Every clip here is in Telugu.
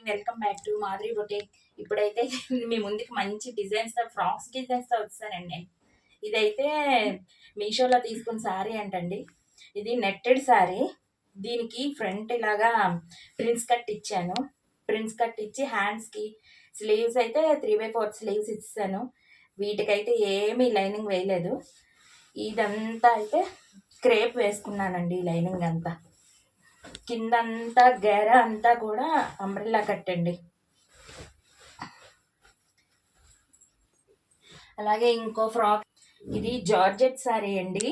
Welcome back to Madhuri boutique. ఇప్పుడైతే మీ ముందుకి మంచి డిజైన్స్ ఫ్రాక్స్ డిజైన్స్తో వచ్చానండి నేను. ఇదైతే మీషోలో తీసుకున్న శారీ అంటండి. ఇది నెట్టెడ్ శారీ. దీనికి ఫ్రంట్ ఇలాగా ప్రిన్స్ కట్ ఇచ్చాను. ప్రిన్స్ కట్ ఇచ్చి హ్యాండ్స్కి స్లీవ్స్ అయితే 3/4 స్లీవ్స్ ఇచ్చాను. వీటికైతే ఏమీ లైనింగ్ వేయలేదు. ఇదంతా అయితే క్రేప్ వేసుకున్నానండి. లైనింగ్ అంతా కిందంతా గెర అంతా కూడా అంబ్రెల్లా కట్టండి. అలాగే ఇంకో ఫ్రాక్, ఇది జార్జెట్ శారీ అండి.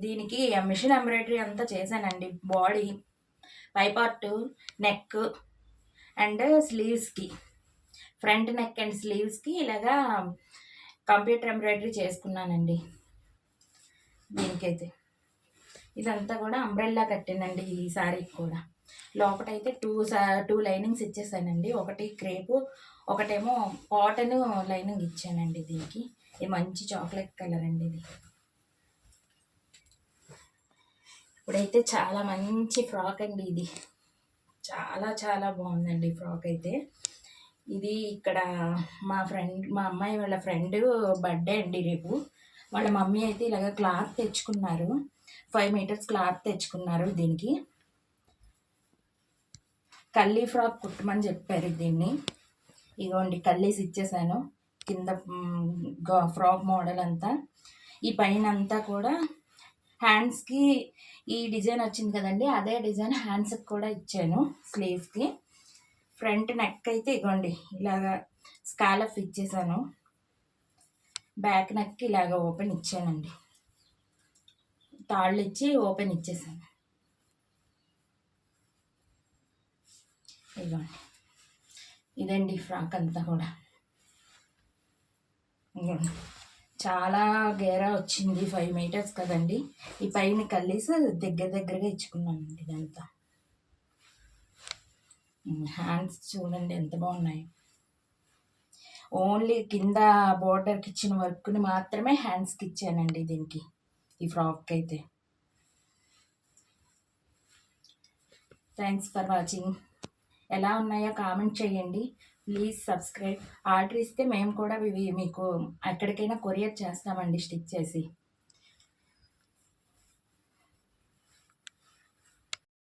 దీనికి మిషన్ ఎంబ్రాయిడరీ అంతా చేశానండి. బాడీ పై పార్ట్, నెక్ అండ్ స్లీవ్స్కి, ఫ్రంట్ నెక్ అండ్ స్లీవ్స్కి ఇలాగా కంప్యూటర్ ఎంబ్రాయిడరీ చేసుకున్నానండి. దీనికైతే ఇదంతా కూడా అంబ్రెల్లా కట్టినండి. ఈ శారీకి కూడా లోపటైతే టూ లైనింగ్స్ ఇచ్చేసానండి. ఒకటి క్రేపు, ఒకటేమో కాటన్ లైనింగ్ ఇచ్చానండి. దీనికి ఇది మంచి చాక్లెట్ కలర్ అండి. ఇది ఇప్పుడైతే చాలా మంచి ఫ్రాక్ అండి. ఇది చాలా చాలా బాగుందండి ఫ్రాక్ అయితే. ఇది ఇక్కడ మా అమ్మాయి వాళ్ళ ఫ్రెండ్ బర్త్డే అండి రేపు. వాళ్ళ మమ్మీ అయితే ఇలాగ క్లాత్ తెచ్చుకున్నారు. 5 మీటర్స్ క్లాత్ తెచ్చుకున్నారు. దీనికి కల్లీ ఫ్రాక్ కుట్టమని చెప్పారు. దీన్ని ఇగోండి కల్లీస్ ఇచ్చేసాను. కింద ఫ్రాక్ మోడల్ అంతా, ఈ పైన అంతా కూడా హ్యాండ్స్కి ఈ డిజైన్ వచ్చింది కదండి, అదే డిజైన్ హ్యాండ్స్కి కూడా ఇచ్చాను. స్లీవ్స్కి ఫ్రంట్ నెక్ అయితే ఇగోండి ఇలాగా స్కాలప్ ఇచ్చేసాను. బ్యాక్ నెక్ ఇలాగ ఓపెన్ ఇచ్చానండి. తాళ్ళు ఇచ్చి ఓపెన్ ఇచ్చేసాను. ఇదిగోండి ఇదండి ఫ్రాక్ అంతా కూడా. చాలా గేరా వచ్చింది. 5 మీటర్స్ కదండి. ఈ పైన కల్లీస్ దగ్గరగా ఇచ్చుకున్నానండి. ఇదంతా హ్యాండ్స్ చూడండి ఎంత బాగున్నాయి. ఓన్లీ కింద బోర్డర్కి ఇచ్చిన వర్క్ని మాత్రమే హ్యాండ్స్కి ఇచ్చానండి దీనికి, ఈ ఫ్రాక్ అయితే. Thanks for watching. ఎలా ఉన్నాయో కామెంట్ చేయండి. Please subscribe. ఆర్డర్ ఇస్తే మేము కూడా మీకు ఎక్కడికైనా కొరియర్ చేస్తామండి స్టిచ్ చేసి.